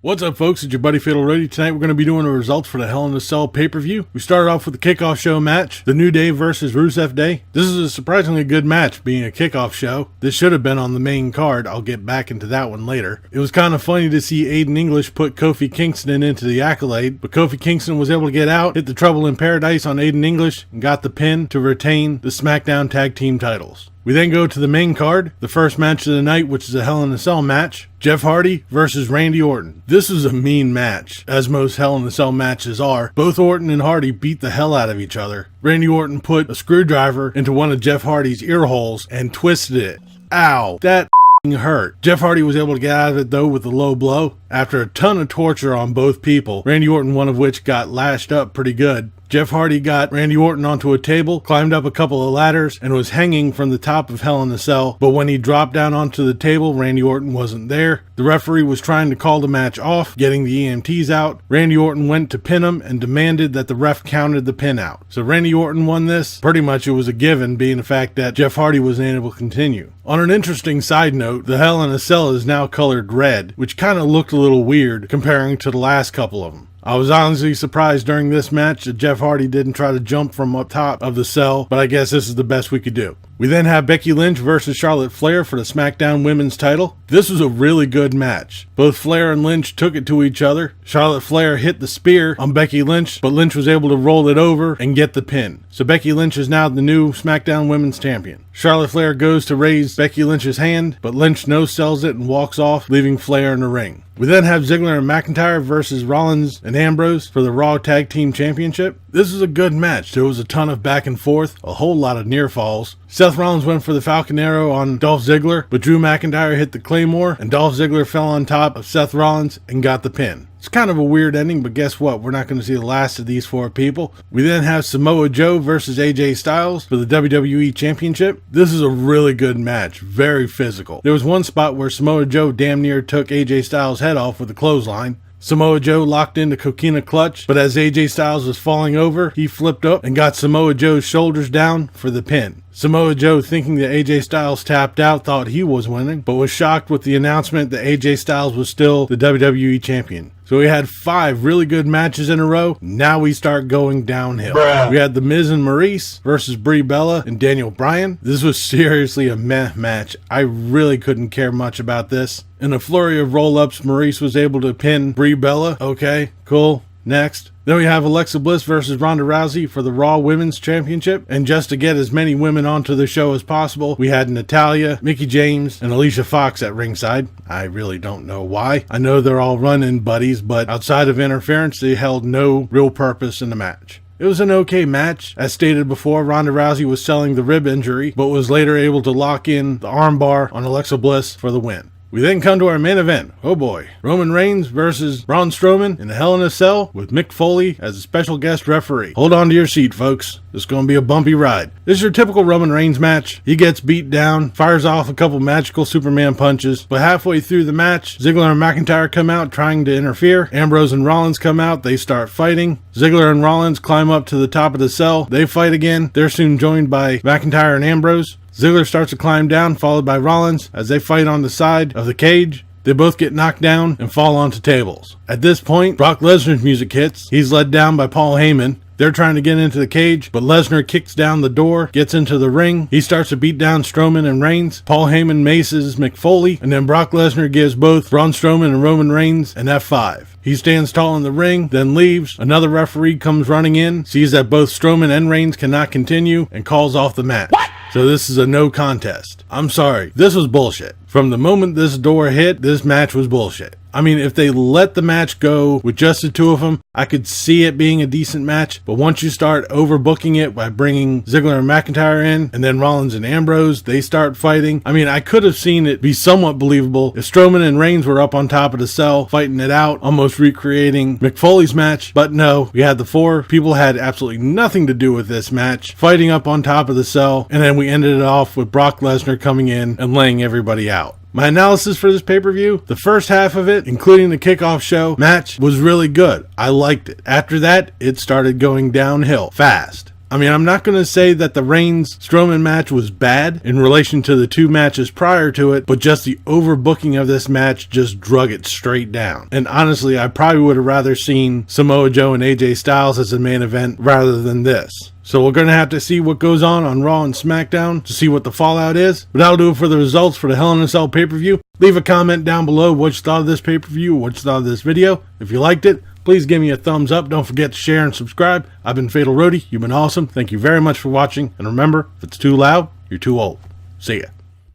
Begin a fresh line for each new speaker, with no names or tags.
What's up, folks? It's your buddy Fatalroadie. Tonight we're going to be doing the results for the Hell in a Cell pay-per-view. We started off with the kickoff show match, The New Day versus Rusev Day. This is a surprisingly good match, being a kickoff show. This should have been on the main card. I'll get back into that one later. It was kind of funny to see Aiden English put Kofi Kingston into the Accolade, but Kofi Kingston was able to get out, hit the Trouble in Paradise on Aiden English, and got the pin to retain the SmackDown Tag Team titles. We then go to the main card, the first match of the night, which is a Hell in a Cell match. Jeff Hardy versus Randy Orton. This was a mean match, as most Hell in a Cell matches are. Both Orton and Hardy beat the hell out of each other. Randy Orton put a screwdriver into one of Jeff Hardy's ear holes and twisted it. Ow, that hurt. Jeff Hardy was able to get out of it though with a low blow. After a ton of torture on both people, Randy Orton, one of which got lashed up pretty good. Jeff Hardy got Randy Orton onto a table, climbed up a couple of ladders, and was hanging from the top of Hell in a Cell. But when he dropped down onto the table, Randy Orton wasn't there. The referee was trying to call the match off, getting the EMTs out. Randy Orton went to pin him and demanded that the ref counted the pin out. So Randy Orton won this. Pretty much it was a given, being the fact that Jeff Hardy wasn't able to continue. On an interesting side note, the Hell in a Cell is now colored red, which kind of looked a little weird comparing to the last couple of them. I was honestly surprised during this match that Jeff Hardy didn't try to jump from up top of the cell, but I guess this is the best we could do. We then have Becky Lynch versus Charlotte Flair for the SmackDown Women's title. This was a really good match. Both Flair and Lynch took it to each other. Charlotte Flair hit the spear on Becky Lynch, but Lynch was able to roll it over and get the pin. So Becky Lynch is now the new SmackDown Women's Champion. Charlotte Flair goes to raise Becky Lynch's hand, but Lynch no-sells it and walks off, leaving Flair in the ring. We then have Ziggler and McIntyre versus Rollins and Ambrose for the Raw Tag Team Championship. This is a good match. There was a ton of back and forth, a whole lot of near falls. Seth Rollins went for the Falcon Arrow on Dolph Ziggler, but Drew McIntyre hit the Claymore, and Dolph Ziggler fell on top of Seth Rollins and got the pin. It's kind of a weird ending, but guess what? We're not going to see the last of these four people. We then have Samoa Joe versus AJ Styles for the WWE Championship. This is a really good match, very physical. There was one spot where Samoa Joe damn near took AJ Styles' head off with a clothesline. Samoa Joe locked into Coquina Clutch, but as AJ Styles was falling over, he flipped up and got Samoa Joe's shoulders down for the pin. Samoa Joe, thinking that AJ Styles tapped out, thought he was winning, but was shocked with the announcement that AJ Styles was still the WWE Champion. So we had 5 really good matches in a row. Now we start going downhill. We had The Miz and Maurice versus Brie Bella and Daniel Bryan. This was seriously a meh match. I really couldn't care much about this. In a flurry of roll-ups, Maurice was able to pin Brie Bella. Okay, cool. Next. Then we have Alexa Bliss versus Ronda Rousey for the Raw Women's Championship. And just to get as many women onto the show as possible, we had Natalya, Mickie James, and Alicia Fox at ringside. I really don't know why. I know they're all run-in buddies, but outside of interference, they held no real purpose in the match. It was an okay match. As stated before, Ronda Rousey was selling the rib injury, but was later able to lock in the armbar on Alexa Bliss for the win. We then come to our main event. Oh boy. Roman Reigns versus Braun Strowman in a Hell in a Cell with Mick Foley as a special guest referee. Hold on to your seat, folks. This is going to be a bumpy ride. This is your typical Roman Reigns match. He gets beat down, fires off a couple magical Superman punches, but halfway through the match, Ziggler and McIntyre come out trying to interfere. Ambrose and Rollins come out. They start fighting. Ziggler and Rollins climb up to the top of the cell. They fight again. They're soon joined by McIntyre and Ambrose. Ziggler starts to climb down, followed by Rollins as they fight on the side of the cage. They both get knocked down and fall onto tables. At this point, Brock Lesnar's music hits. He's led down by Paul Heyman. They're trying to get into the cage, but Lesnar kicks down the door, gets into the ring. He starts to beat down Strowman and Reigns. Paul Heyman maces Mick Foley, and then Brock Lesnar gives both Braun Strowman and Roman Reigns an F5. He stands tall in the ring, then leaves. Another referee comes running in, sees that both Strowman and Reigns cannot continue, and calls off the match. What? So this is a no contest. I'm sorry, this was bullshit. From the moment this door hit, this match was bullshit. I mean, if they let the match go with just the two of them, I could see it being a decent match. But once you start overbooking it by bringing Ziggler and McIntyre in, and then Rollins and Ambrose, they start fighting. I mean, I could have seen it be somewhat believable if Strowman and Reigns were up on top of the cell, fighting it out, almost recreating Mick Foley's match. But no, we had the 4 people had absolutely nothing to do with this match, fighting up on top of the cell, and then we ended it off with Brock Lesnar coming in and laying everybody out. My analysis for this pay-per-view, the first half of it, including the kickoff show match, was really good. I liked it. After that, it started going downhill fast. I mean, I'm not going to say that the Reigns-Strowman match was bad in relation to the 2 matches prior to it, but just the overbooking of this match just drug it straight down. And honestly, I probably would have rather seen Samoa Joe and AJ Styles as the main event rather than this. So we're going to have to see what goes on Raw and SmackDown to see what the fallout is. But that'll do it for the results for the Hell in a Cell pay-per-view. Leave a comment down below what you thought of this pay-per-view, what you thought of this video. If you liked it, please give me a thumbs up. Don't forget to share and subscribe. I've been Fatalroadie. You've been awesome. Thank you very much for watching. And remember, if it's too loud, you're too old. See ya.